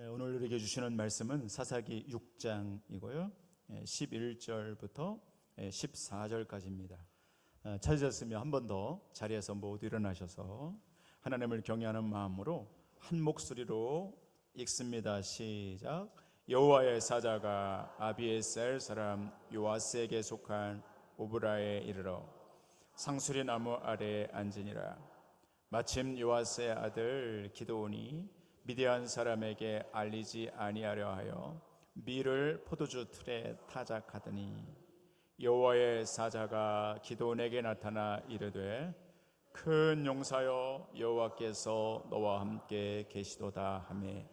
오늘 우리에게 주시는 말씀은 사사기 6장이고요. 11절부터 14절까지입니다. 찾으셨으면 한 번 더 자리에서 모두 일어나셔서 하나님을 경외하는 마음으로 한 목소리로 읽습니다. 시작. 여호와의 사자가 아비에셀 사람 요아스에게 속한 오브라에 이르러 상수리 나무 아래에 앉으니라. 마침 요아스의 아들 기드온이 미디안 사람에게 알리지 아니하려 하여 밀을 포도주 틀에 타작하더니 여호와의 사자가 기드온에게 나타나 이르되 큰 용사여 여호와께서 너와 함께 계시도다 하매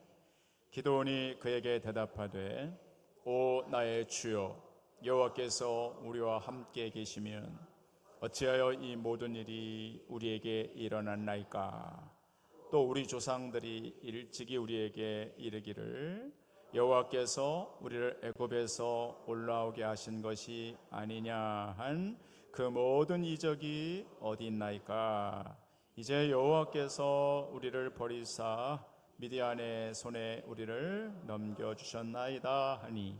기드온이 그에게 대답하되 오 나의 주여 여호와께서 우리와 함께 계시면 어찌하여 이 모든 일이 우리에게 일어났나이까. 또 우리 조상들이 일찍이 우리에게 이르기를 여호와께서 우리를 애굽에서 올라오게 하신 것이 아니냐 한 그 모든 이적이 어디 있나이까. 이제 여호와께서 우리를 버리사 미디안의 손에 우리를 넘겨주셨나이다 하니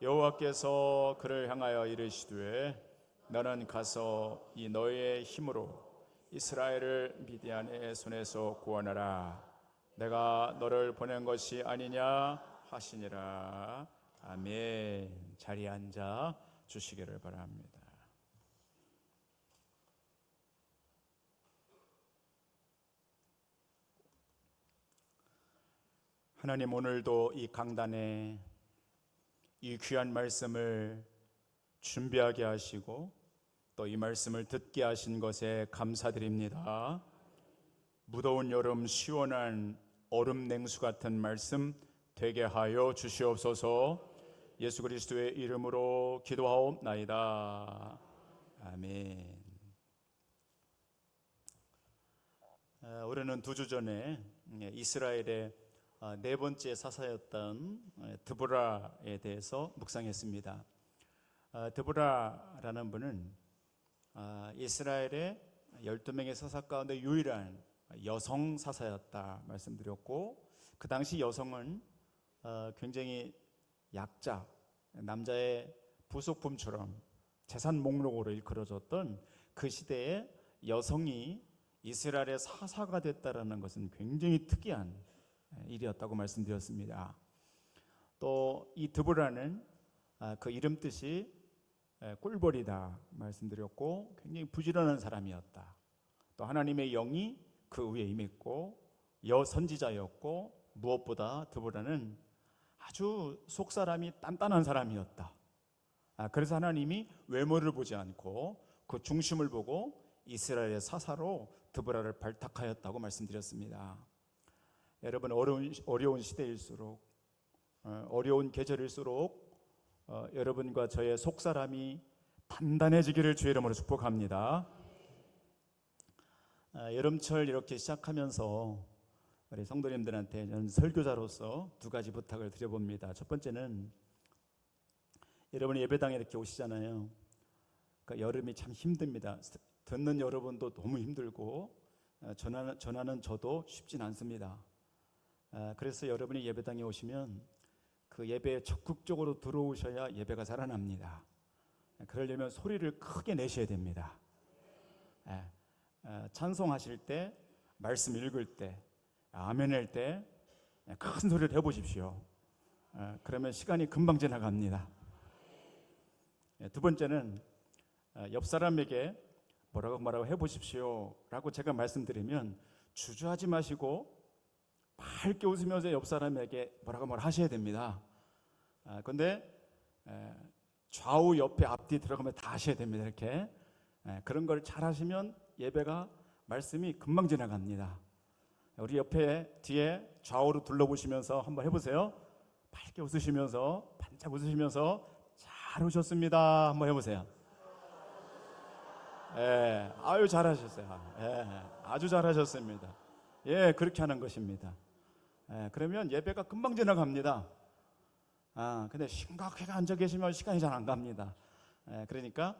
여호와께서 그를 향하여 이르시되 너는 가서 이 너의 힘으로 이스라엘을 미디안의 손에서 구원하라. 내가 너를 보낸 것이 아니냐 하시니라. 아멘. 자리에 앉아 주시기를 바랍니다. 하나님, 오늘도 이 강단에 이 귀한 말씀을 준비하게 하시고 또 이 말씀을 듣게 하신 것에 감사드립니다. 무더운 여름 시원한 얼음 냉수 같은 말씀 되게 하여 주시옵소서. 예수 그리스도의 이름으로 기도하옵나이다. 아멘. 우리는 2주 전에 이스라엘의 네 번째 사사였던 드보라에 대해서 묵상했습니다. 드보라라는 분은 이스라엘의 12명의 사사 가운데 유일한 여성 사사였다 말씀드렸고, 그 당시 여성은 굉장히 약자, 남자의 부속품처럼 재산 목록으로 일컬어졌던 그 시대에 여성이 이스라엘의 사사가 됐다라는 것은 굉장히 특이한 일이었다고 말씀드렸습니다. 또 이 드보라는 그 이름 뜻이 꿀벌이다 말씀드렸고, 굉장히 부지런한 사람이었다. 또 하나님의 영이 그 위에 임했고 여선지자였고, 무엇보다 드보라는 아주 속사람이 단단한 사람이었다. 그래서 하나님이 외모를 보지 않고 그 중심을 보고 이스라엘의 사사로 드보라를 발탁하였다고 말씀드렸습니다. 여러분, 어려운 시대일수록, 어려운 계절일수록 여러분과 저의 속사람이 단단해지기를 주의 이름으로 축복합니다. 여름철 이렇게 시작하면서 우리 성도님들한테 저는 설교자로서 2가지 부탁을 드려봅니다. 첫 번째는, 여러분이 예배당에 이렇게 오시잖아요. 그러니까 여름이 참 힘듭니다. 듣는 여러분도 너무 힘들고 전하는 저도 쉽진 않습니다. 그래서 여러분이 예배당에 오시면 그 예배에 적극적으로 들어오셔야 예배가 살아납니다. 그러려면 소리를 크게 내셔야 됩니다. 찬송하실 때, 말씀 읽을 때, 아멘 할 때 큰 소리를 해보십시오. 그러면 시간이 금방 지나갑니다. 두 번째는, 옆 사람에게 뭐라고 해보십시오 라고 제가 말씀드리면 주저하지 마시고 밝게 웃으면서 옆 사람에게 뭐라고 하셔야 됩니다. 그런데 좌우 옆에 앞뒤 들어가면 다 하셔야 됩니다. 이렇게 그런 걸 잘 하시면 예배가, 말씀이 금방 지나갑니다. 우리 옆에 뒤에 좌우로 둘러보시면서 한번 해보세요. 밝게 웃으시면서, 반짝 웃으시면서 잘 오셨습니다 한번 해보세요. 아유 잘하셨어요. 아주 잘하셨습니다. 그렇게 하는 것입니다. 그러면 예배가 금방 지나갑니다. 근데 심각하게 앉아 계시면 시간이 잘 안 갑니다. 그러니까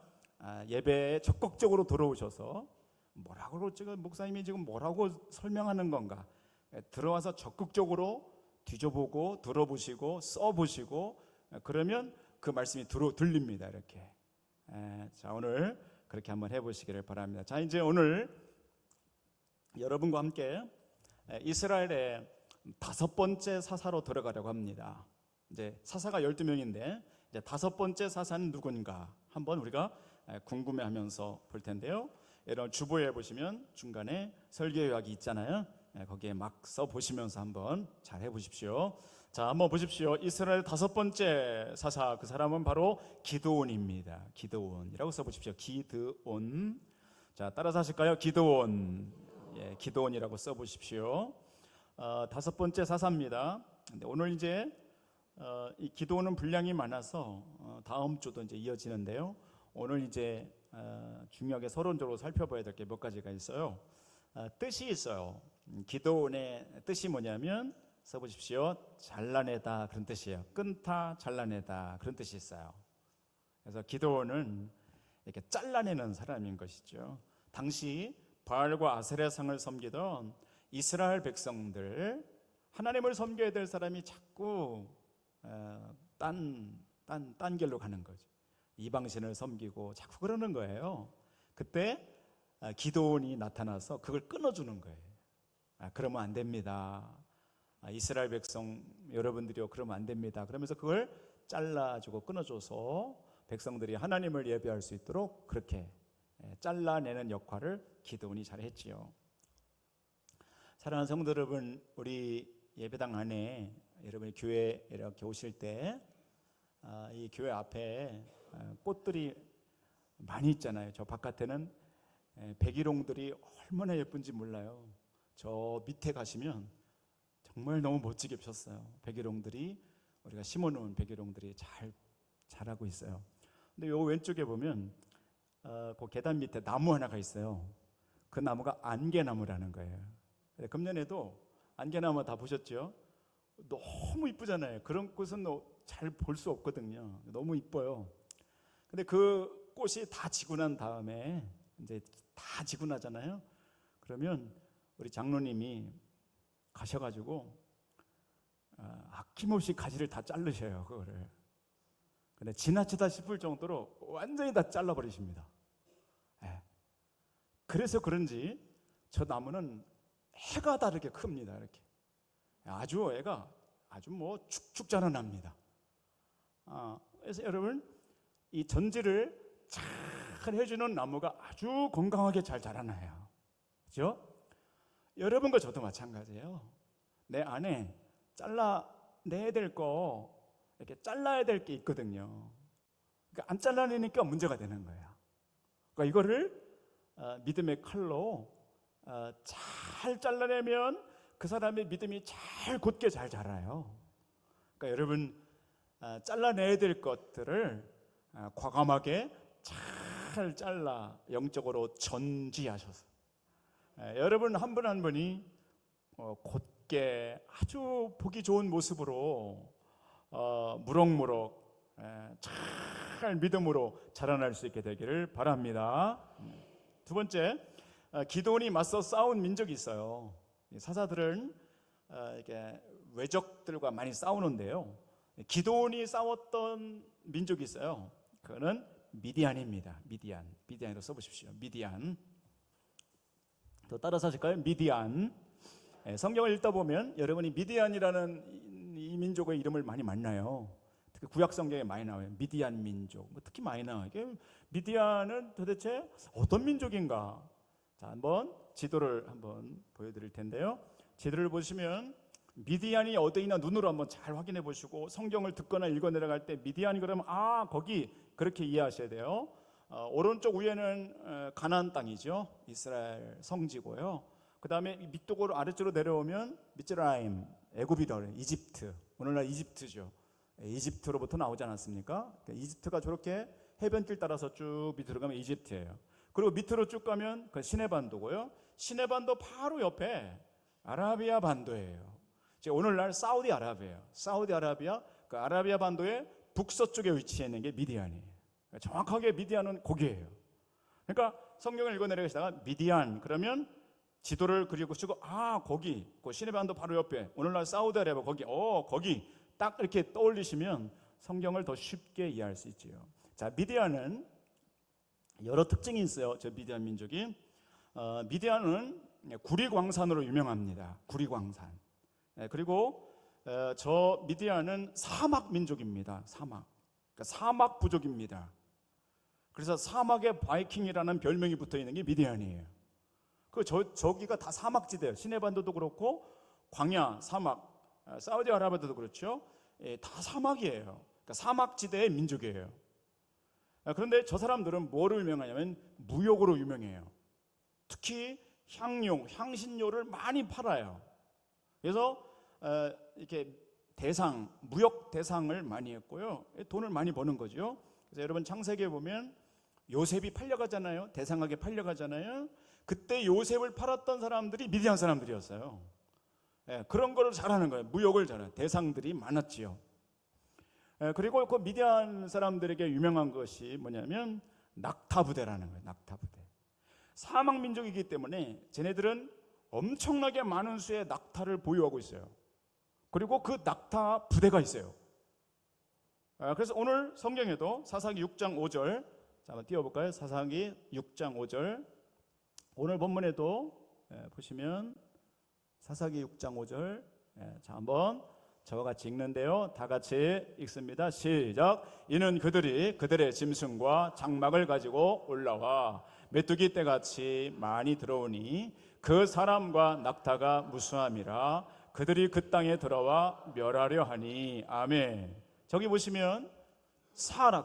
예배에 적극적으로 들어오셔서 뭐라고 지금 목사님이 지금 뭐라고 설명하는 건가, 들어와서 적극적으로 뒤져보고 들어보시고 써보시고 그러면 그 말씀이 들립니다. 이렇게. 자, 오늘 그렇게 한번 해보시기를 바랍니다. 자, 이제 오늘 여러분과 함께 이스라엘의 5번째 사사로 들어가려고 합니다. 이제 사사가 12명인데 이제 5번째 사사는 누군가 한번 우리가 궁금해하면서 볼 텐데요. 이런 주보에 보시면 중간에 설교 요약이 있잖아요. 거기에 막 써보시면서 한번 잘 해보십시오. 자, 한번 보십시오. 이스라엘 5번째 사사, 그 사람은 바로 기드온입니다. 기드온이라고 써보십시오. 기드온. 자, 따라서 하실까요? 기드온. 예, 기드온이라고 써보십시오. 5번째 사사입니다. 근데 오늘 이제 이 기드온은 분량이 많아서 다음 주도 이제 이어지는데요. 오늘 이제 중요하게 서론적으로 살펴봐야 될 게 몇 가지가 있어요. 뜻이 있어요. 기드온의 뜻이 뭐냐면 써보십시오. 잘라내다 그런 뜻이에요. 끊다, 잘라내다 그런 뜻이 있어요. 그래서 기드온은 이렇게 잘라내는 사람인 것이죠. 당시 바알과 아세라상을 섬기던 이스라엘 백성들, 하나님을 섬겨야 될 사람이 자꾸 딴 길로 가는 거죠. 이방신을 섬기고 자꾸 그러는 거예요. 그때 기드온이 나타나서 그걸 끊어주는 거예요. 그러면 안 됩니다. 이스라엘 백성 여러분들이요, 그러면 안 됩니다. 그러면서 그걸 잘라주고 끊어줘서 백성들이 하나님을 예배할 수 있도록 그렇게 잘라내는 역할을 기드온이 잘했지요. 사랑하는 성도 여러분, 우리 예배당 안에 여러분이 교회 이렇게 오실 때 이 교회 앞에 꽃들이 많이 있잖아요. 저 바깥에는 백일홍들이 얼마나 예쁜지 몰라요. 저 밑에 가시면 정말 너무 멋지게 폈어요. 백일홍들이, 우리가 심어놓은 백일홍들이 잘 자라고 있어요. 근데 요 왼쪽에 보면 그 계단 밑에 나무 하나가 있어요. 그 나무가 안개나무라는 거예요. 금년에도 안개나무 다 보셨죠? 너무 이쁘잖아요. 그런 꽃은 잘 볼 수 없거든요. 너무 이뻐요. 근데 그 꽃이 다 지고 난 다음에 이제 다 지고 나잖아요. 그러면 우리 장로님이 가셔가지고 아낌없이 가지를 다 자르셔요. 그거를. 근데 지나치다 싶을 정도로 완전히 다 잘라버리십니다. 그래서 그런지 저 나무는 해가 다르게 큽니다. 이렇게 아주 애가 아주 뭐 축축 자라납니다. 그래서 여러분, 이 전지를 잘 해주는 나무가 아주 건강하게 잘 자라나요. 그렇죠? 여러분과 저도 마찬가지예요. 내 안에 잘라내야 될 거, 이렇게 잘라야 될 게 있거든요. 그러니까 안 잘라내니까 문제가 되는 거야. 그러니까 이거를 믿음의 칼로 잘 잘라내면 그 사람의 믿음이 잘 곧게 잘 자라요. 그러니까 여러분, 잘라내야 될 것들을 과감하게 잘 잘라 영적으로 전지하셔서 여러분 한 분 한 분이 곧게 아주 보기 좋은 모습으로 무럭무럭 잘 믿음으로 자라날 수 있게 되기를 바랍니다. 두 번째, 기드온이 맞서 싸운 민족이 있어요. 사사들은 이렇게 외적들과 많이 싸우는데요. 기드온이 싸웠던 민족이 있어요. 그거는 미디안입니다. 미디안으로 써보십시오. 미디안. 또 따라서 하실까요? 미디안. 성경을 읽다 보면 여러분이 미디안이라는 이 민족의 이름을 많이 만나요. 특히 구약 성경에 많이 나와요. 미디안 민족. 특히 많이 나와요. 미디안은 도대체 어떤 민족인가? 자, 한번 지도를 한번 보여드릴 텐데요. 지도를 보시면 미디안이 어디나 눈으로 한번 잘 확인해 보시고 성경을 듣거나 읽어 내려갈 때 미디안이 그러면 거기 그렇게 이해하셔야 돼요. 오른쪽 위에는 가나안 땅이죠. 이스라엘 성지고요. 그 다음에 밑쪽으로 아래쪽으로 내려오면 미즈라임, 애굽이다, 이집트. 오늘날 이집트죠. 이집트로부터 나오지 않았습니까? 이집트가 저렇게 해변길 따라서 쭉 밑으로 가면 이집트예요. 그리고 밑으로 쭉 가면 그 시내반도고요. 시내반도 바로 옆에 아라비아 반도예요. 오늘날 사우디아라비아예요. 사우디아라비아, 그 아라비아 반도의 북서쪽에 위치해 있는 게 미디안이에요. 정확하게 미디안은 거기예요. 그러니까 성경을 읽어 내려가시다가 미디안 그러면 지도를 그리고 쓰고 거기 그 시내반도 바로 옆에 오늘날 사우디아라비아 거기 딱 이렇게 떠올리시면 성경을 더 쉽게 이해할 수 있지요. 자, 미디안은 여러 특징이 있어요. 저 미디안 민족이 미디안은 구리광산으로 유명합니다. 구리광산. 그리고 저 미디안은 사막 민족입니다. 사막. 그러니까 사막 부족입니다. 그래서 사막의 바이킹이라는 별명이 붙어 있는 게 미디안이에요. 저기가 다 사막지대예요. 시내반도도 그렇고 광야, 사막, 사우디아라비아도 그렇죠. 다 사막이에요. 그러니까 사막지대의 민족이에요. 그런데 저 사람들은 뭐로 유명하냐면 무역으로 유명해요. 특히 향신료를 많이 팔아요. 그래서 이렇게 무역 대상을 많이 했고요. 돈을 많이 버는 거죠. 그래서 여러분 창세기에 보면 요셉이 팔려가잖아요. 대상하게 팔려가잖아요. 그때 요셉을 팔았던 사람들이 미디안 사람들이었어요. 그런 걸 잘하는 거예요. 무역을 잘하는 대상들이 많았지요. 그리고 그 미디안 사람들에게 유명한 것이 뭐냐면 낙타 부대라는 거예요. 낙타 부대. 사막 민족이기 때문에 쟤네들은 엄청나게 많은 수의 낙타를 보유하고 있어요. 그리고 그 낙타 부대가 있어요. 그래서 오늘 성경에도 사사기 6장 5절, 자, 한번 띄워볼까요? 사사기 6장 5절. 오늘 본문에도 보시면 사사기 6장 5절, 자, 한번 저와 같이 읽는데요. 다 같이 읽습니다. 시작. 이는 그들의 짐승과 장막을 가지고 올라와 메뚜기 떼같이 많이 들어오니 그 사람과 낙타가 무수함이라 그들이 그 땅에 들어와 멸하려 하니. 아멘. 저기 보시면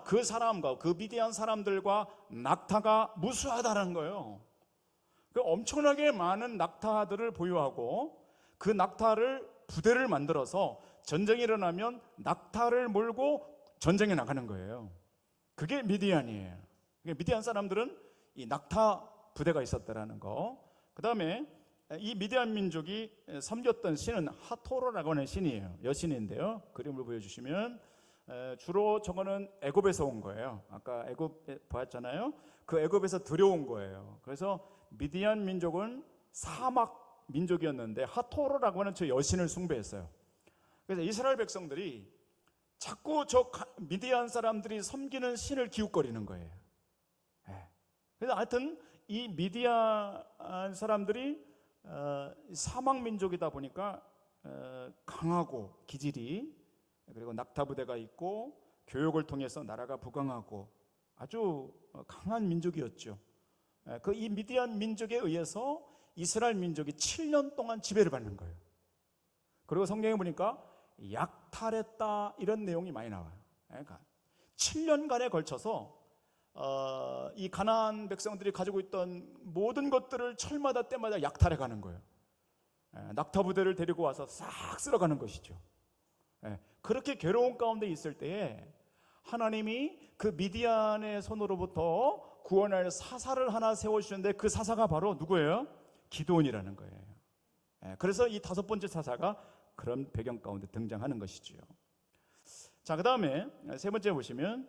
그 사람과 그 미디안 사람들과 낙타가 무수하다는 거예요. 그 엄청나게 많은 낙타들을 보유하고 그 낙타를 부대를 만들어서 전쟁이 일어나면 낙타를 몰고 전쟁에 나가는 거예요. 그게 미디안이에요. 미디안 사람들은 이 낙타 부대가 있었다라는 거. 그 다음에 이 미디안 민족이 섬겼던 신은 하토로라고 하는 신이에요. 여신인데요. 그림을 보여주시면 주로 저거는 애굽에서 온 거예요. 아까 애굽 보았잖아요. 그 애굽에서 들여온 거예요. 그래서 미디안 민족은 사막 민족이었는데 하토로라고 하는 저 여신을 숭배했어요. 그래서 이스라엘 백성들이 자꾸 저 미디안 사람들이 섬기는 신을 기웃거리는 거예요. 그래서 하여튼 이 미디안 사람들이 사막 민족이다 보니까 강하고 기질이, 그리고 낙타 부대가 있고 교육을 통해서 나라가 부강하고 아주 강한 민족이었죠. 이 미디안 민족에 의해서 이스라엘 민족이 7년 동안 지배를 받는 거예요. 그리고 성경에 보니까 약탈했다 이런 내용이 많이 나와요. 그러니까 7년간에 걸쳐서 이 가나안 백성들이 가지고 있던 모든 것들을 철마다 때마다 약탈해 가는 거예요. 낙타 부대를 데리고 와서 싹 쓸어가는 것이죠. 그렇게 괴로운 가운데 있을 때에 하나님이 그 미디안의 손으로부터 구원할 사사를 하나 세워주셨는데 그 사사가 바로 누구예요? 기드온이라는 거예요. 그래서 이 5번째 사사가 그런 배경 가운데 등장하는 것이죠. 자, 그 다음에 3번째 보시면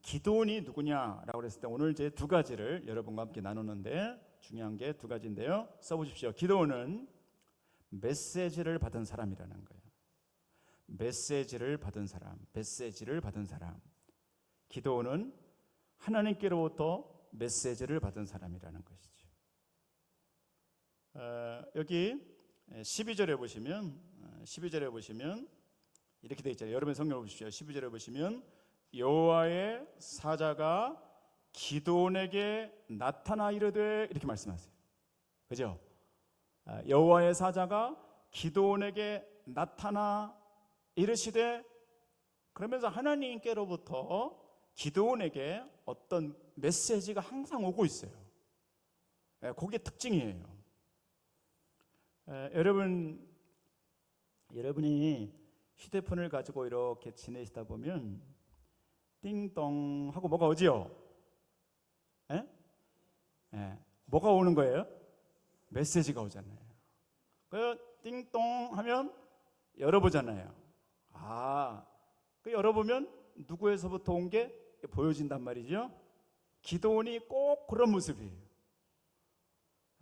기드온이 누구냐라고 했을 때 오늘 제 2가지를 여러분과 함께 나누는데 중요한 게 2가지인데요. 써보십시오. 기드온은 메시지를 받은 사람이라는 거예요. 메시지를 받은 사람. 기드온은 하나님께로부터 메시지를 받은 사람이라는 것이죠. 여기 12절에 보시면 이렇게 되어 있잖아요. 여러분 성경을 보십시오. 12절에 보시면 여호와의 사자가 기드온에게 나타나 이르되, 이렇게 말씀하세요. 그죠? 여호와의 사자가 기드온에게 나타나 이르시되, 그러면서 하나님께로부터 기드온에게 어떤 메시지가 항상 오고 있어요. 그게 특징이에요. 여러분이 휴대폰을 가지고 이렇게 지내시다 보면 띵동 하고 뭐가 오지요? 뭐가 오는 거예요? 메시지가 오잖아요. 그 띵동 하면 열어보잖아요. 그 열어보면 누구에서부터 온 게 보여진단 말이죠. 기드온이 꼭 그런 모습이에요.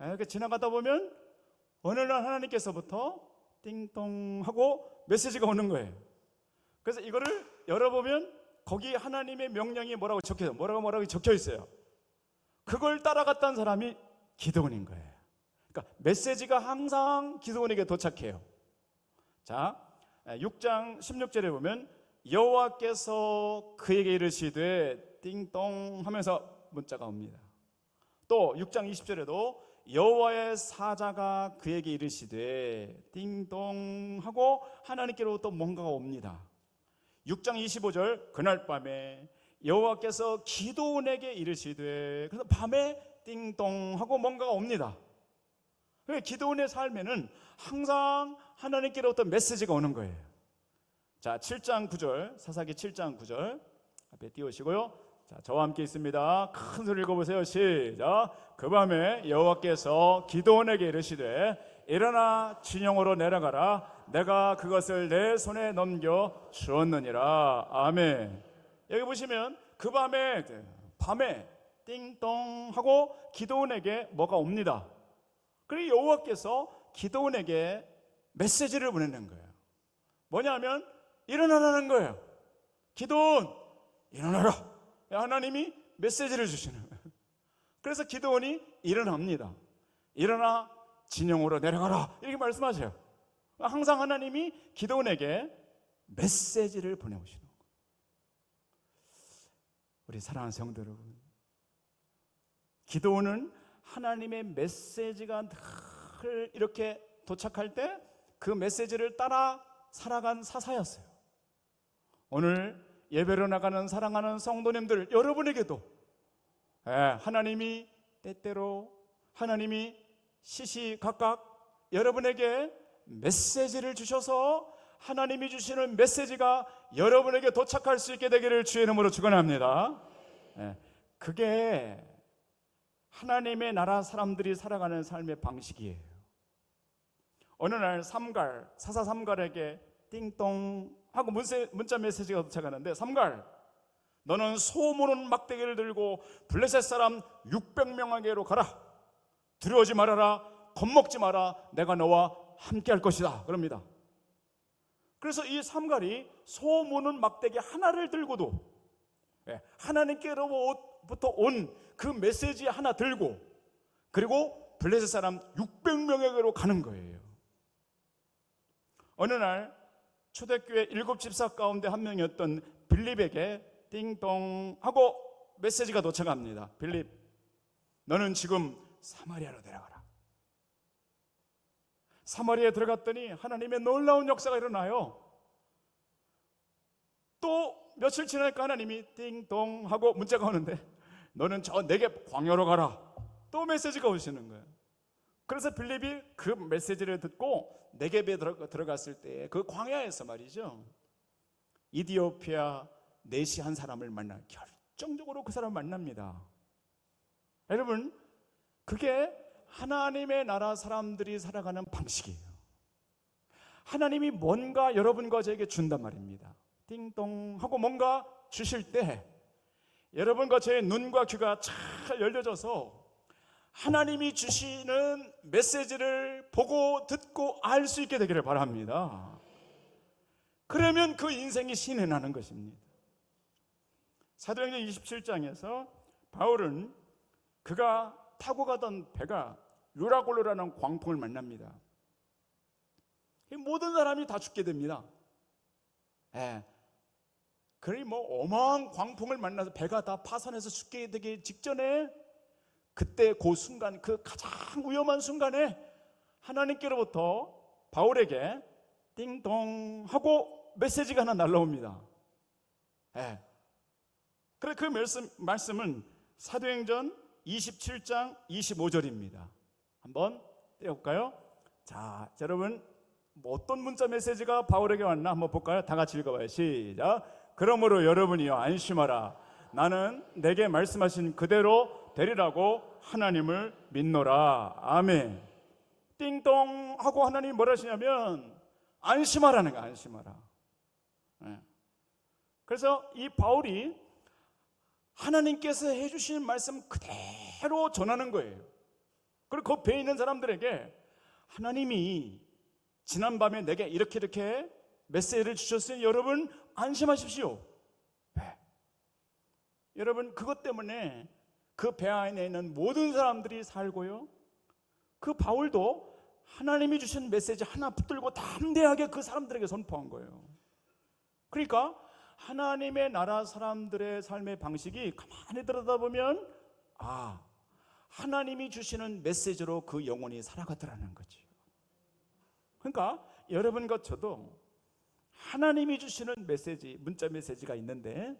이렇게 지나가다 보면 어느 날 하나님께서부터 띵동 하고 메시지가 오는 거예요. 그래서 이거를 열어보면 거기 하나님의 명령이 뭐라고 적혀요. 뭐라고 적혀 있어요. 그걸 따라갔던 사람이 기드온인 거예요. 그러니까 메시지가 항상 기드온에게 도착해요. 자, 6장 16절에 보면 여호와께서 그에게 이르시되 띵동 하면서 문자가 옵니다. 또 6장 20절에도 여호와의 사자가 그에게 이르시되 띵동 하고 하나님께로부터 뭔가가 옵니다. 6장 25절 그날 밤에 여호와께서 기드온에게 이르시되, 그래서 밤에 띵동 하고 뭔가가 옵니다. 기드온의 삶에는 항상 하나님께로부터 메시지가 오는 거예요. 자, 7장 9절, 사사기 7장 9절 앞에 띄우시고요. 자, 저와 함께 있습니다. 큰 소리 읽어보세요. 시작. 그 밤에 여호와께서 기드온에게 이르시되 일어나 진영으로 내려가라. 내가 그것을 내 손에 넘겨 주었느니라. 아멘. 여기 보시면 그 밤에 띵동 하고 기드온에게 뭐가 옵니다. 그리고 여호와께서 기드온에게 메시지를 보내는 거예요. 뭐냐면 일어나라는 거예요. 기드온 일어나라. 하나님이 메시지를 주시는 거예요. 그래서 기드온이 일어납니다. 일어나 진영으로 내려가라 이렇게 말씀하세요. 항상 하나님이 기드온에게 메시지를 보내오시는 거예요. 우리 사랑하는 성도 여러분, 기드온은 하나님의 메시지가 늘 이렇게 도착할 때 그 메시지를 따라 살아간 사사였어요. 오늘 예배로 나가는 사랑하는 성도님들 여러분에게도 하나님이 때때로 하나님이 시시각각 여러분에게 메시지를 주셔서 하나님이 주시는 메시지가 여러분에게 도착할 수 있게 되기를 주의 이름으로 축원합니다. 그게 하나님의 나라 사람들이 살아가는 삶의 방식이에요. 어느 날 사사 삼갈에게 띵동 하고 문자 메시지가 도착하는데, 삼갈 너는 소 무는 막대기를 들고 블레셋 사람 600명에게로 가라. 두려워하지 말아라. 겁먹지 마라. 내가 너와 함께 할 것이다 그럽니다. 그래서 이 삼갈이 소 무는 막대기 하나를 들고도 하나님께로부터 온 그 메시지 하나 들고, 그리고 블레셋 사람 600명에게로 가는 거예요. 어느 날 초대교회 7집사 가운데 한 명이었던 빌립에게 띵동 하고 메시지가 도착합니다. 빌립, 너는 지금 사마리아로 내려가라. 사마리아에 들어갔더니 하나님의 놀라운 역사가 일어나요. 또 며칠 지나니까 하나님이 띵동 하고 문자가 오는데, 너는 저 네겝 광야로 가라. 또 메시지가 오시는 거예요. 그래서 빌립이 그 메시지를 듣고 네겝에 들어갔을 때 그 광야에서 말이죠, 이디오피아 내시 한 사람을 만나 결정적으로 그 사람을 만납니다. 여러분, 그게 하나님의 나라 사람들이 살아가는 방식이에요. 하나님이 뭔가 여러분과 저에게 준단 말입니다. 띵동 하고 뭔가 주실 때 여러분과 저의 눈과 귀가 잘 열려져서 하나님이 주시는 메시지를 보고 듣고 알 수 있게 되기를 바랍니다. 그러면 그 인생이 신이 나는 것입니다. 사도행전 27장에서 바울은 그가 타고 가던 배가 유라굴로라는 광풍을 만납니다. 모든 사람이 다 죽게 됩니다. 그러니 어마어마한 광풍을 만나서 배가 다 파산해서 죽게 되기 직전에, 그때 그 순간, 그 가장 위험한 순간에 하나님께로부터 바울에게 띵동 하고 메시지가 하나 날라옵니다. 그래, 그 말씀은 사도행전 27장 25절입니다. 한번 떼어볼까요? 자, 여러분, 어떤 문자 메시지가 바울에게 왔나 한번 볼까요? 다 같이 읽어봐요. 시작. 그러므로 여러분이여 안심하라. 나는 내게 말씀하신 그대로 되리라고 하나님을 믿노라. 아멘. 띵동 하고 하나님이 뭐라 하시냐면 안심하라는 거야. 안심하라. 그래서 이 바울이 하나님께서 해주신 말씀 그대로 전하는 거예요. 그리고 그 배에 있는 사람들에게 하나님이 지난밤에 내게 이렇게 메시지를 주셨으니 여러분 안심하십시오. 네. 여러분 그것 때문에 그 배 안에 있는 모든 사람들이 살고요, 그 바울도 하나님이 주신 메시지 하나 붙들고 담대하게 그 사람들에게 선포한 거예요. 그러니까 하나님의 나라 사람들의 삶의 방식이 가만히 들여다보면 하나님이 주시는 메시지로 그 영혼이 살아가더라는 거죠. 그러니까 여러분과 저도 하나님이 주시는 메시지, 문자 메시지가 있는데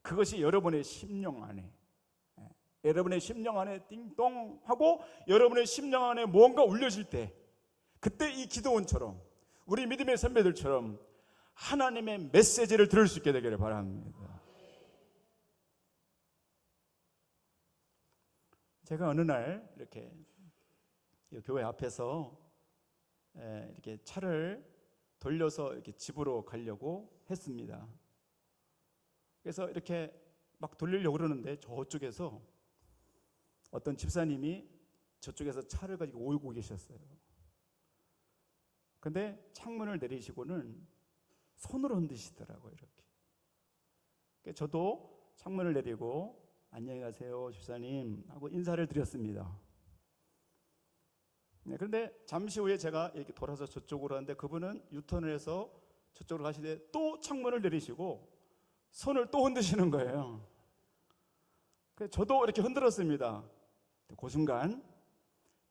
그것이 여러분의 심령 안에, 여러분의 심령 안에 띵동 하고 여러분의 심령 안에 무언가 울려질 때, 그때 이 기도원처럼 우리 믿음의 선배들처럼 하나님의 메시지를 들을 수 있게 되기를 바랍니다. 제가 어느 날 이렇게 교회 앞에서 이렇게 차를 돌려서 이렇게 집으로 가려고 했습니다. 그래서 이렇게 막 돌리려고 그러는데 저쪽에서 어떤 집사님이 저쪽에서 차를 가지고 오고 계셨어요. 근데 창문을 내리시고는 손으로 흔드시더라고요. 이렇게. 저도 창문을 내리고 안녕히 가세요 집사님 하고 인사를 드렸습니다. 그런데 잠시 후에 제가 이렇게 돌아서 저쪽으로 하는데 그분은 유턴을 해서 저쪽으로 가시되 또 창문을 내리시고 손을 또 흔드시는 거예요. 그래서 저도 이렇게 흔들었습니다. 그 순간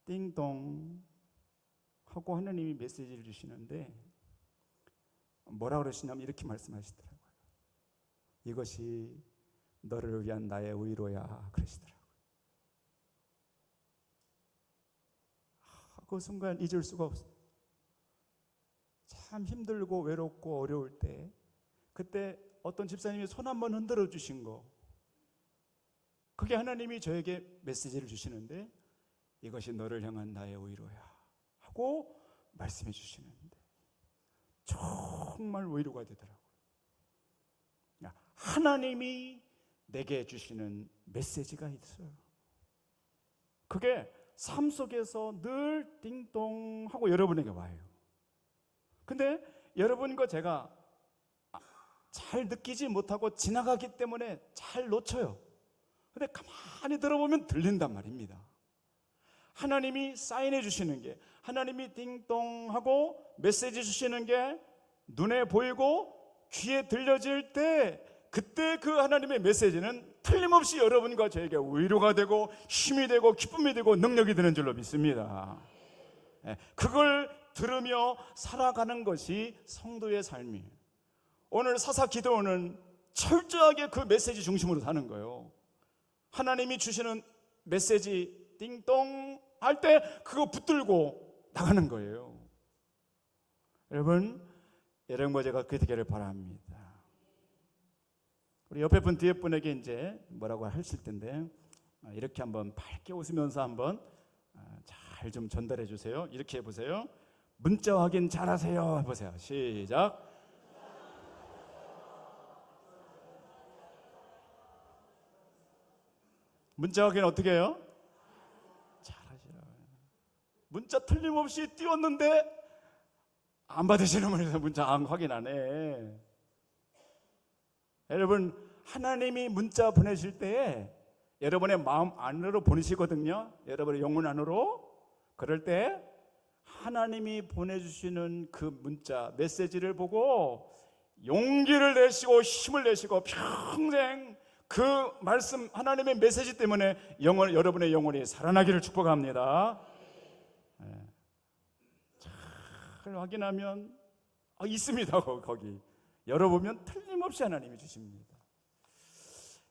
띵동 하고 하나님이 메시지를 주시는데 뭐라 그러시냐면 이렇게 말씀하시더라고요. 이것이 너를 위한 나의 의로야 그러시더라고요. 그 순간 잊을 수가 없어요. 참 힘들고 외롭고 어려울 때 그때 어떤 집사님이 손 한번 흔들어 주신 거, 그게 하나님이 저에게 메시지를 주시는데 이것이 너를 향한 나의 의로야 하고 말씀해 주시는데 정말 위로가 되더라고요. 하나님이 내게 주시는 메시지가 있어요. 그게 삶 속에서 늘 띵동 하고 여러분에게 와요. 근데 여러분과 제가 잘 느끼지 못하고 지나가기 때문에 잘 놓쳐요. 근데 가만히 들어보면 들린단 말입니다. 하나님이 사인해 주시는 게, 하나님이 띵동 하고 메시지 주시는 게 눈에 보이고 귀에 들려질 때, 그때 그 하나님의 메시지는 틀림없이 여러분과 저에게 위로가 되고 힘이 되고 기쁨이 되고 능력이 되는 줄로 믿습니다. 그걸 들으며 살아가는 것이 성도의 삶이에요. 오늘 사사 기도원은 철저하게 그 메시지 중심으로 사는 거예요. 하나님이 주시는 메시지 띵동 할 때 그거 붙들고 나가는 거예요. 여러분과 제가 그렇게 되기를 바랍니다. 우리 옆에 분 뒤에 분에게 이제 뭐라고 하실 텐데 이렇게 한번 밝게 웃으면서 한번 잘 좀 전달해 주세요. 이렇게 해보세요. 문자 확인 잘하세요 해보세요. 시작. 문자 확인 어떻게 해요? 잘하시라고요. 문자 틀림없이 띄웠는데 안 받으시는 분에서 문자 안 확인 안 해. 여러분, 하나님이 문자 보내실 때에 여러분의 마음 안으로 보내시거든요. 여러분의 영혼 안으로. 그럴 때 하나님이 보내주시는 그 문자 메시지를 보고 용기를 내시고 힘을 내시고 평생 그 말씀 하나님의 메시지 때문에 여러분의 영혼이 살아나기를 축복합니다. 잘 확인하면 있습니다. 거기 열어보면 틀림없이 하나님이 주십니다.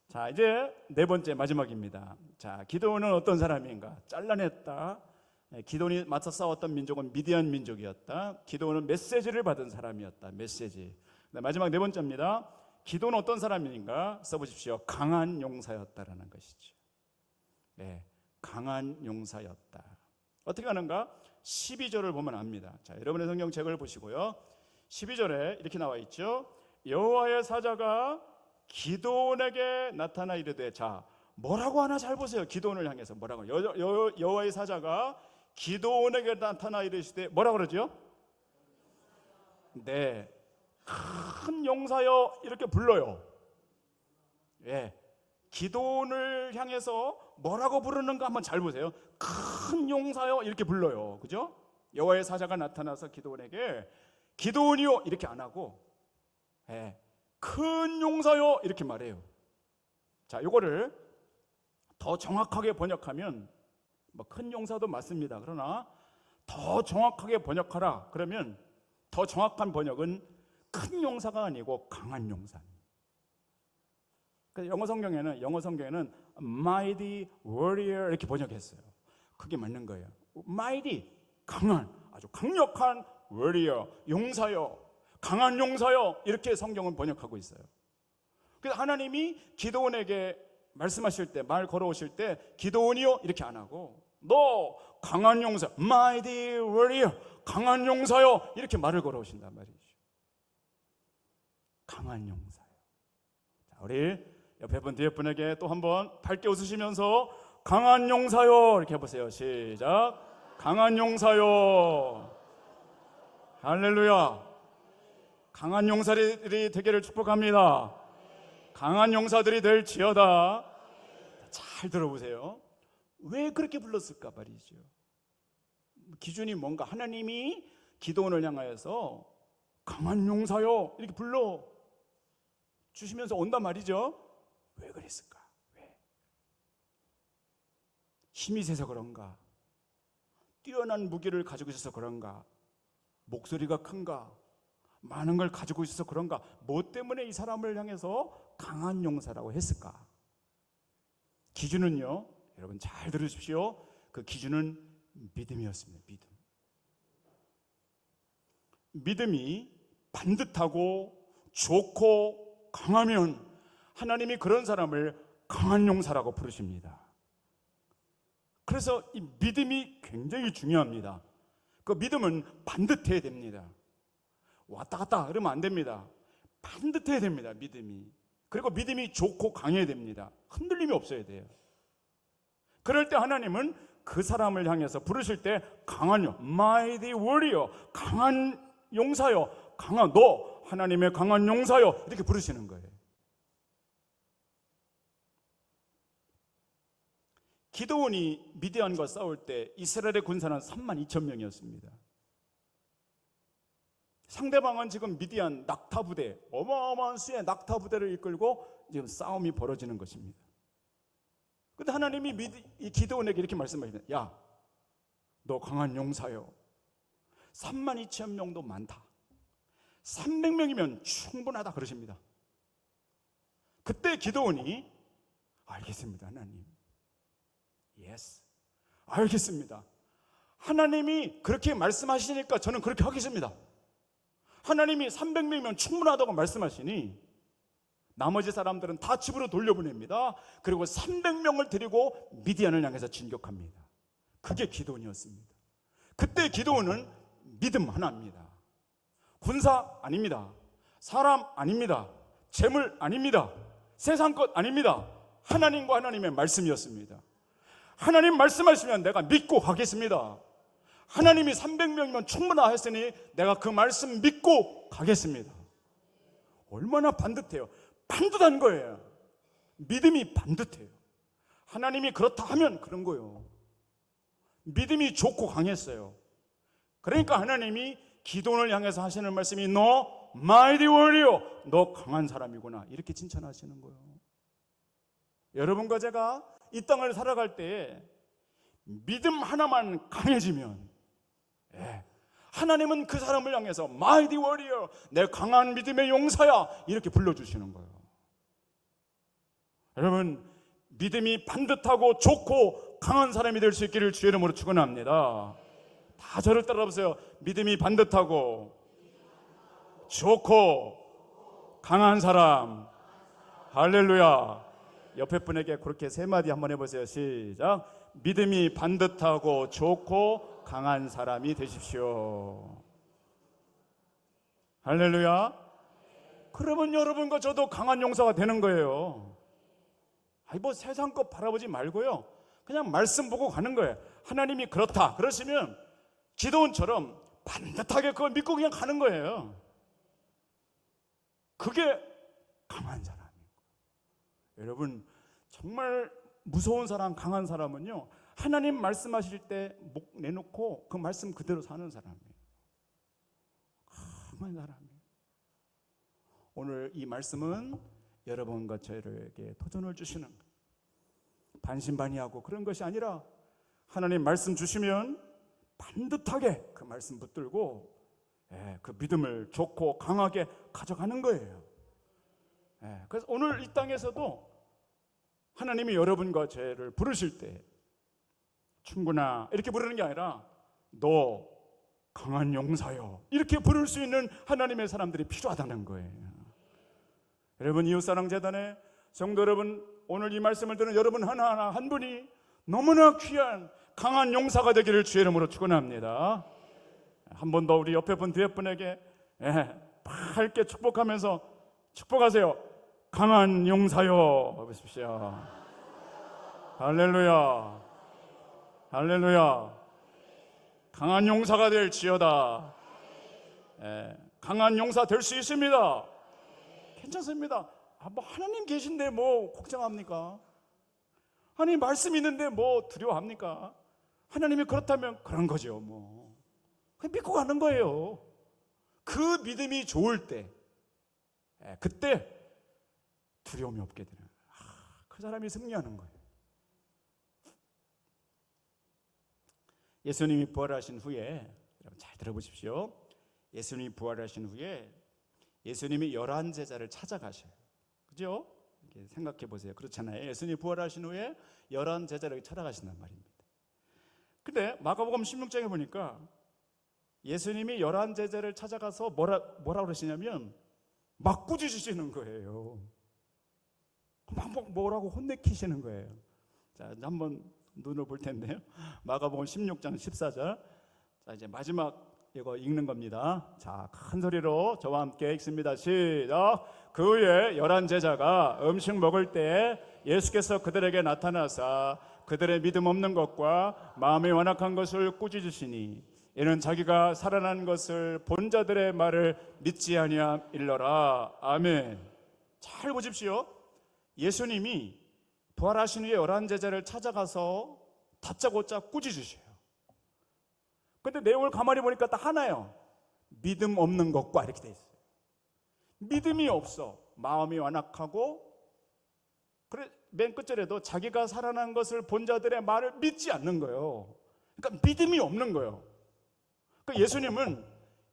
자, 이제 네 번째 마지막입니다. 자, 기드온은 어떤 사람인가? 잘라냈다. 기드온이 맞서 싸웠던 민족은 미디안 민족이었다. 기드온은 메시지를 받은 사람이었다. 메시지. 마지막 네 번째입니다. 기드온은 어떤 사람인가? 써보십시오. 강한 용사였다라는 것이죠. 네, 강한 용사였다. 어떻게 하는가? 12절을 보면 압니다. 자, 여러분의 성경책을 보시고요. 12절에 이렇게 나와 있죠. 여호와의 사자가 기드온에게 나타나 이르되, 자, 뭐라고 하나 잘 보세요. 기도원을 향해서 뭐라고 여호와의 사자가 기도원에게 나타나 이르시되 뭐라고 그러죠? 네, 큰 용사여 이렇게 불러요. 예, 기도원을 향해서 뭐라고 부르는가 한번 잘 보세요. 큰 용사여 이렇게 불러요. 그죠? 여호와의 사자가 나타나서 기도원에게 기도원이요 이렇게 안 하고 큰 용사여 이렇게 말해요. 자, 요거를 더 정확하게 번역하면 뭐 큰 용사도 맞습니다. 그러나 더 정확하게 번역하라 그러면 더 정확한 번역은 큰 용사가 아니고 강한 용사입니다. 영어 성경에는 mighty warrior 이렇게 번역했어요. 그게 맞는 거예요. mighty 강한, 아주 강력한 warrior 용사요, 강한 용사요 이렇게 성경은 번역하고 있어요. 그래서 하나님이 기도원에게 말씀하실 때, 말 걸어오실 때 기도원이요 이렇게 안 하고 너 강한 용사, mighty warrior 강한 용사요 이렇게 말을 걸어오신단 말이죠. 강한 용사요. 자, 우리 옆에 분 뒤에 분에게 또 한번 밝게 웃으시면서 강한 용사요 이렇게 해보세요. 시작. 강한 용사요. 할렐루야. 강한 용사들이 되기를 축복합니다. 강한 용사들이 될지어다. 잘 들어보세요. 왜 그렇게 불렀을까 말이죠. 기준이 뭔가? 하나님이 기도원을 향하여서 강한 용사요 이렇게 불러 주시면서 온단 말이죠. 왜 그랬을까? 왜? 힘이 세서 그런가? 뛰어난 무기를 가지고 있어서 그런가? 목소리가 큰가? 많은 걸 가지고 있어서 그런가? 뭐 때문에 이 사람을 향해서 강한 용사라고 했을까? 기준은요, 여러분 잘 들으십시오. 그 기준은 믿음이었습니다. 믿음이 반듯하고 좋고 강하면 하나님이 그런 사람을 강한 용사라고 부르십니다. 그래서 이 믿음이 굉장히 중요합니다. 그 믿음은 반듯해야 됩니다. 왔다 갔다 그러면 안 됩니다. 반듯해야 됩니다. 믿음이. 그리고 믿음이 좋고 강해야 됩니다. 흔들림이 없어야 돼요. 그럴 때 하나님은 그 사람을 향해서 부르실 때 강한요, mighty warrior, 강한 용사요, 강한 너 하나님의 강한 용사요 이렇게 부르시는 거예요. 기드온이 미디안과 싸울 때 이스라엘의 군사는 32,000명이었습니다. 상대방은 지금 미디안 낙타 부대, 어마어마한 수의 낙타 부대를 이끌고 지금 싸움이 벌어지는 것입니다. 그런데 하나님이 이 기드온에게 이렇게 말씀하십니다. 야, 너 강한 용사요. 32,000명도 많다. 300명이면 충분하다 그러십니다. 그때 기드온이 알겠습니다, 하나님. Yes, 알겠습니다. 하나님이 그렇게 말씀하시니까 저는 그렇게 하겠습니다. 하나님이 300명이면 충분하다고 말씀하시니 나머지 사람들은 다 집으로 돌려보냅니다. 그리고 300명을 데리고 미디안을 향해서 진격합니다. 그게 기드온이었습니다. 그때 기드온은 믿음 하나입니다. 군사 아닙니다. 사람 아닙니다. 재물 아닙니다. 세상 것 아닙니다. 하나님과 하나님의 말씀이었습니다. 하나님 말씀하시면 내가 믿고 가겠습니다. 하나님이 300명이면 충분하다 했으니 내가 그 말씀 믿고 가겠습니다. 얼마나 반듯해요. 반듯한 거예요. 믿음이 반듯해요. 하나님이 그렇다 하면 그런 거예요. 믿음이 좋고 강했어요. 그러니까 하나님이 기도원을 향해서 하시는 말씀이 너 mighty warrior, 너 강한 사람이구나 이렇게 칭찬하시는 거예요. 여러분과 제가 이 땅을 살아갈 때 믿음 하나만 강해지면 하나님은 그 사람을 향해서 mighty warrior, 내 강한 믿음의 용사야 이렇게 불러주시는 거예요. 여러분 믿음이 반듯하고 좋고 강한 사람이 될 수 있기를 주의 이름으로 축원합니다. 다 저를 따라보세요. 믿음이 반듯하고 좋고 강한 사람. 할렐루야. 옆에 분에게 그렇게 세 마디 한번 해보세요. 시작. 믿음이 반듯하고 좋고 강한 사람이 되십시오. 할렐루야. 그러면 여러분과 저도 강한 용사가 되는 거예요. 뭐 세상 것 바라보지 말고요, 그냥 말씀 보고 가는 거예요. 하나님이 그렇다 그러시면 기도원처럼 반듯하게 그걸 믿고 그냥 가는 거예요. 그게 강한 사람이에요. 여러분, 정말 무서운 사람, 강한 사람은요, 하나님 말씀하실 때 목 내놓고 그 말씀 그대로 사는 사람이에요. 강한 사람이에요. 오늘 이 말씀은 여러분과 저에게 도전을 주시는 거예요. 반신반의하고 그런 것이 아니라 하나님 말씀 주시면 반듯하게 그 말씀 붙들고 그 믿음을 좋고 강하게 가져가는 거예요. 그래서 오늘 이 땅에서도 하나님이 여러분과 저를 부르실 때 충분하 이렇게 부르는 게 아니라 너 강한 용사여 이렇게 부를 수 있는 하나님의 사람들이 필요하다는 거예요. 여러분, 이웃사랑재단의 성도 여러분, 오늘 이 말씀을 듣는 여러분 하나하나 한 분이 너무나 귀한 강한 용사가 되기를 주의 이름으로 축원합니다. 한 번 더 우리 옆에 분 뒤에 분에게 밝게 축복하면서 축복하세요. 강한 용사여 보십시오. 할렐루야, 할렐루야. 강한 용사가 될지어다. 강한 용사 될 수 있습니다. 괜찮습니다. 뭐 하나님 계신데 뭐 걱정합니까? 하나님 말씀 있는데 뭐 두려워합니까? 하나님이 그렇다면 그런 거죠. 뭐 그냥 믿고 가는 거예요. 그 믿음이 좋을 때, 그때 두려움이 없게 되는, 그 사람이 승리하는 거예요. 예수님이 부활하신 후에, 여러분 잘 들어보십시오. 예수님이 부활하신 후에 예수님이 11제자를 찾아가셔요. 그죠? 이렇게 생각해 보세요. 그렇잖아요. 예수님이 부활하신 후에 11제자를 찾아가신단 말입니다. 근데 마가복음 16장에 보니까 예수님이 11제자를 찾아가서 뭐라 그러시냐면 막 꾸짖으시는 거예요. 막 뭐라고 혼내키시는 거예요. 자, 한번 눈을 볼 텐데요. 마가복음 16장 14절. 자, 이제 마지막 이거 읽는 겁니다. 자, 큰 소리로 저와 함께 읽습니다. 시작. 그 후에 11제자가 음식 먹을 때 예수께서 그들에게 나타나사 그들의 믿음 없는 것과 마음이 완악한 것을 꾸짖으시니 이는 자기가 살아난 것을 본 자들의 말을 믿지 아니함일러라. 아멘. 잘 보십시오. 예수님이 부활하신 후에 11제자를 찾아가서 다짜고짜 꾸짖으셔요. 근데 내용을 가만히 보니까 딱 하나예요. 믿음 없는 것과 이렇게 돼 있어요. 믿음이 없어. 마음이 완악하고, 그래 맨 끝절에도 자기가 살아난 것을 본 자들의 말을 믿지 않는 거예요. 그러니까 믿음이 없는 거예요. 그러니까 예수님은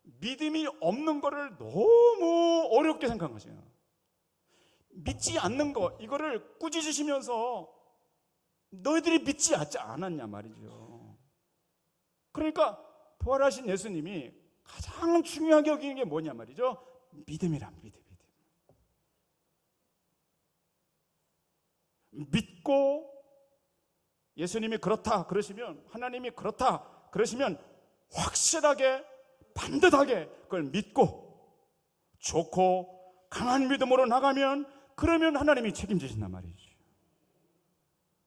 믿음이 없는 거를 너무 어렵게 생각한 거죠. 믿지 않는 거, 이거를 꾸짖으시면서 너희들이 믿지 않았냐 말이죠. 그러니까 부활하신 예수님이 가장 중요하게 여기는 게 뭐냐 말이죠. 믿음이란 믿음. 믿고 예수님이 그렇다 그러시면, 하나님이 그렇다 그러시면 확실하게 반듯하게 그걸 믿고 좋고 강한 믿음으로 나가면, 그러면 하나님이 책임지신단 말이죠.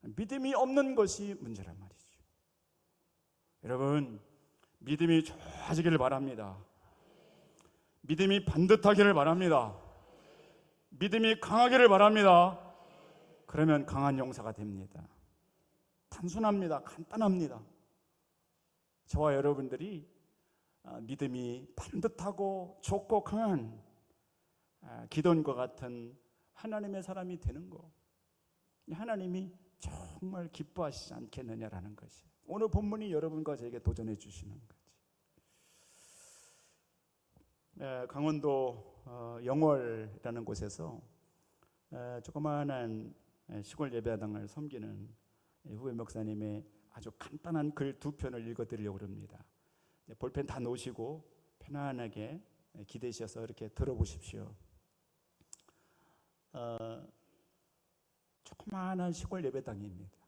믿음이 없는 것이 문제란 말이죠. 여러분, 믿음이 좋아지기를 바랍니다. 믿음이 반듯하기를 바랍니다. 믿음이 강하기를 바랍니다. 그러면 강한 용사가 됩니다. 단순합니다. 간단합니다. 저와 여러분들이 믿음이 반듯하고 좋고 강한 기도원과 같은 하나님의 사람이 되는 거, 하나님이 정말 기뻐하시지 않겠느냐라는 것이 오늘 본문이 여러분과 저에게 도전해 주시는 거지. 강원도 영월이라는 곳에서 조그마한 시골 예배당을 섬기는 후배 목사님의 아주 간단한 글 2편을 읽어드리려고 합니다. 볼펜 다 놓으시고 편안하게 기대셔서 이렇게 들어보십시오. 조그마한 시골 예배당입니다.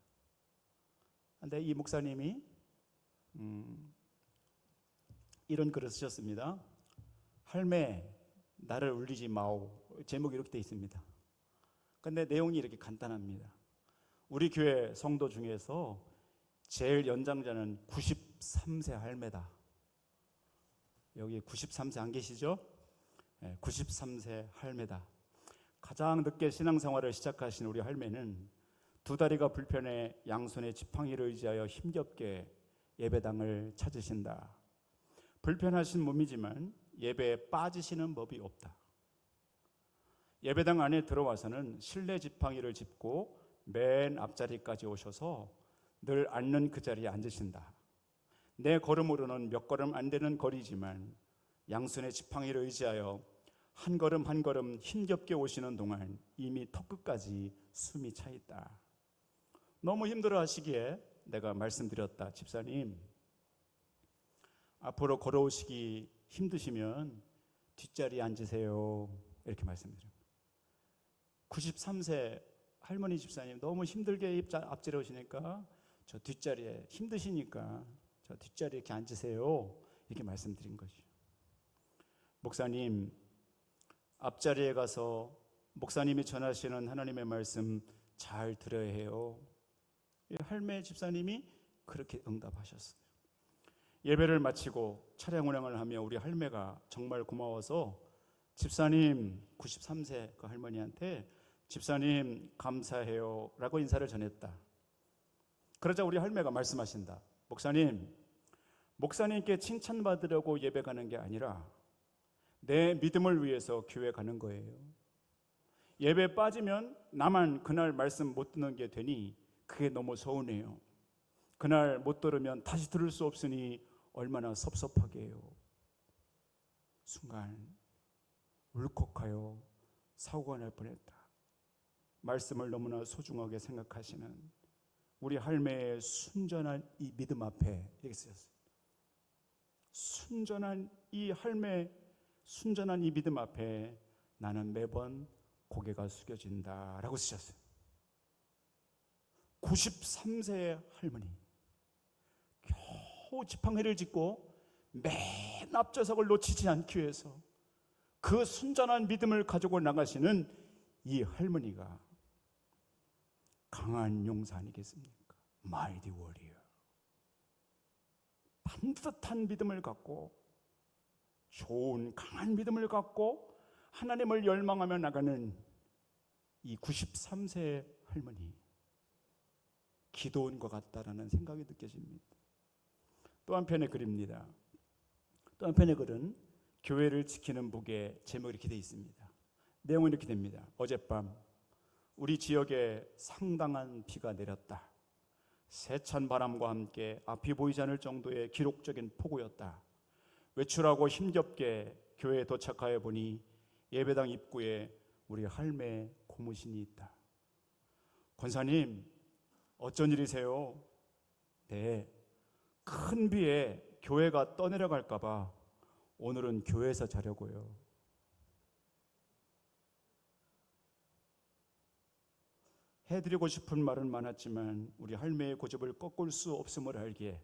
근데 이 목사님이 이런 글을 쓰셨습니다. 할매, 나를 울리지 마오. 제목이 이렇게 되어 있습니다. 근데 내용이 이렇게 간단합니다. 우리 교회 성도 중에서 제일 연장자는 93세 할매다. 여기 93세 안 계시죠? 93세 할매다. 가장 늦게 신앙생활을 시작하신 우리 할매는 두 다리가 불편해 양손에 지팡이를 의지하여 힘겹게 예배당을 찾으신다. 불편하신 몸이지만 예배에 빠지시는 법이 없다. 예배당 안에 들어와서는 실내 지팡이를 짚고 맨 앞자리까지 오셔서 늘 앉는 그 자리에 앉으신다. 내 걸음으로는 몇 걸음 안 되는 거리지만 양손에 지팡이를 의지하여 한 걸음 한 걸음 힘겹게 오시는 동안 이미 턱끝까지 숨이 차 있다. 너무 힘들어 하시기에 내가 말씀드렸다. 집사님, 앞으로 걸어오시기 힘드시면 뒷자리에 앉으세요. 이렇게 말씀드립니다. 93세 할머니 집사님 너무 힘들게 앞자리에 오시니까 저 뒷자리에 힘드시니까 저 뒷자리에 이렇게 앉으세요. 이렇게 말씀드린 거죠. 목사님, 앞자리에 가서 목사님이 전하시는 하나님의 말씀 잘 들어야 해요. 할매 집사님이 그렇게 응답하셨어요. 예배를 마치고 차량 운행을 하며 우리 할매가 정말 고마워서 집사님, 93세 그 할머니한테 집사님 감사해요 라고 인사를 전했다. 그러자 우리 할매가 말씀하신다. 목사님께 칭찬받으려고 예배 가는 게 아니라 내 믿음을 위해서 교회 가는 거예요. 예배 빠지면 나만 그날 말씀 못 듣는 게 되니 그게 너무 서운해요. 그날 못 들으면 다시 들을 수 없으니 얼마나 섭섭하게 해요. 순간 울컥하여 사고가 날 뻔했다. 말씀을 너무나 소중하게 생각하시는 우리 할매의 순전한 이 믿음 앞에 이렇게 쓰였어요. 순전한 이 할매, 순전한 이 믿음 앞에 나는 매번 고개가 숙여진다라고 쓰셨어요. 93세의 할머니, 겨우 지팡이를 짚고 맨 앞좌석을 놓치지 않기 위해서 그 순전한 믿음을 가지고 나가시는 이 할머니가 강한 용사 아니겠습니까? 마이티 워리어. 반듯한 믿음을 갖고 좋은 강한 믿음을 갖고 하나님을 열망하며 나가는 이 93세의 할머니, 기도원과 같다라는 생각이 느껴집니다. 또 한편의 글입니다. 또 한편의 글은 교회를 지키는 북에 제목이 이렇게 되어 있습니다. 내용은 이렇게 됩니다. 어젯밤 우리 지역에 상당한 비가 내렸다. 세찬 바람과 함께 앞이 보이지 않을 정도의 기록적인 폭우였다. 외출하고 힘겹게 교회에 도착하여 보니 예배당 입구에 우리 할매 고무신이 있다. 권사님, 어쩐 일이세요? 네, 큰 비에 교회가 떠내려갈까 봐 오늘은 교회에서 자려고요. 해드리고 싶은 말은 많았지만 우리 할매의 고집을 꺾을 수 없음을 알기에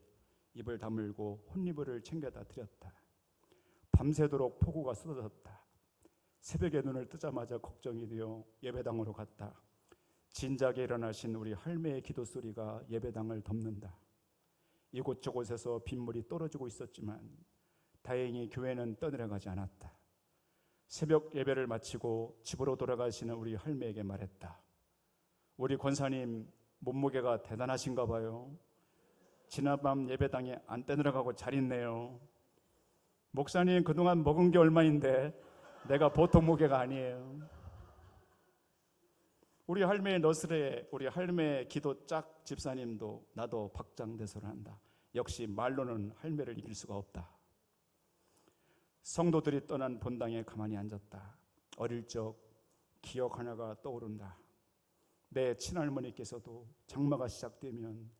입을 다물고 혼이불을 챙겨다 드렸다. 밤새도록 폭우가 쏟아졌다. 새벽에 눈을 뜨자마자 걱정이 되어 예배당으로 갔다. 진작에 일어나신 우리 할매의 기도 소리가 예배당을 덮는다. 이곳저곳에서 빗물이 떨어지고 있었지만 다행히 교회는 떠내려가지 않았다. 새벽 예배를 마치고 집으로 돌아가시는 우리 할매에게 말했다. 우리 권사님 몸무게가 대단하신가 봐요. 지난밤 예배당에 안 떠내려가고 잘 있네요. 목사님 그동안 먹은 게 얼마인데 내가 보통 무게가 아니에요. 우리 할매의 너스레, 우리 할매의 기도 짝 집사님도 나도 박장대소를 한다. 역시 말로는 할매를 이길 수가 없다. 성도들이 떠난 본당에 가만히 앉았다. 어릴 적 기억 하나가 떠오른다. 내 친할머니께서도 장마가 시작되면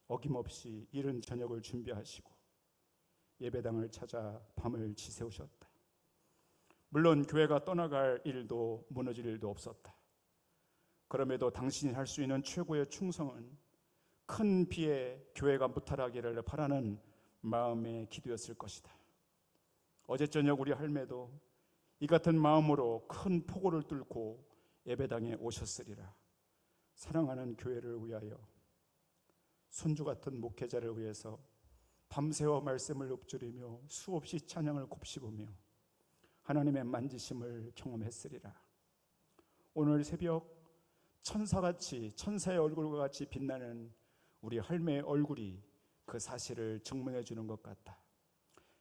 어김없이 이른 저녁을 준비하시고 예배당을 찾아 밤을 지새우셨다. 물론 교회가 떠나갈 일도 무너질 일도 없었다. 그럼에도 당신이 할 수 있는 최고의 충성은 큰 비에 교회가 무탈하기를 바라는 마음의 기도였을 것이다. 어제 저녁 우리 할매도 이 같은 마음으로 큰 폭우를 뚫고 예배당에 오셨으리라. 사랑하는 교회를 위하여, 손주 같은 목회자를 위해서 밤새워 말씀을 읊조리며 수없이 찬양을 곱씹으며 하나님의 만지심을 경험했으리라. 오늘 새벽 천사같이, 천사의 얼굴과 같이 빛나는 우리 할매의 얼굴이 그 사실을 증명해 주는 것 같다.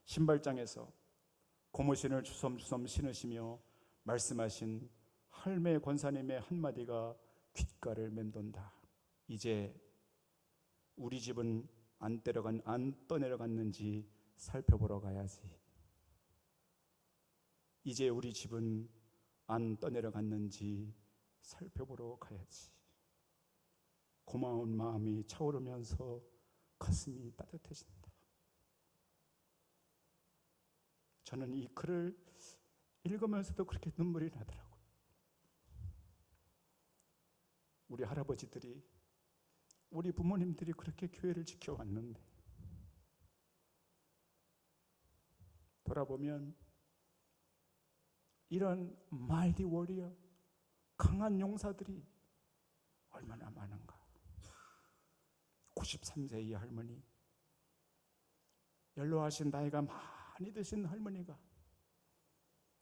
신발장에서 고무신을 주섬주섬 신으시며 말씀하신 할매 권사님의 한마디가 귓가를 맴돈다. 이제 우리 집은 안 떠내려갔는지 살펴보러 가야지. 이제 우리 집은 안 떠내려갔는지 살펴보러 가야지. 고마운 마음이 차오르면서 가슴이 따뜻해진다. 저는 이 글을 읽으면서도 그렇게 눈물이 나더라고요. 우리 할아버지들이, 우리 부모님들이 그렇게 교회를 지켜왔는데 돌아보면 이런 마이티 워리어, 강한 용사들이 얼마나 많은가. 93세의 할머니, 연로하신 나이가 많이 드신 할머니가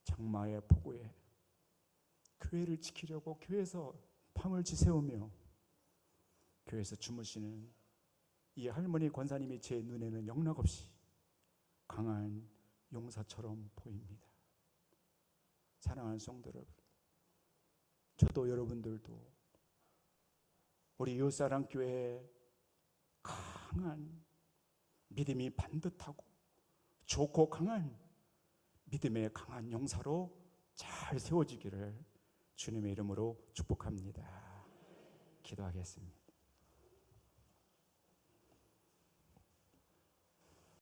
장마의 폭우에 교회를 지키려고 교회에서 밤을 지새우며 교회에서 주무시는 이 할머니 권사님이 제 눈에는 영락없이 강한 용사처럼 보입니다. 사랑하는 성도 여러분, 저도 여러분들도 우리 이웃사랑교회에 강한 믿음이 반듯하고 좋고 강한 믿음의 강한 용사로 잘 세워지기를 주님의 이름으로 축복합니다. 기도하겠습니다.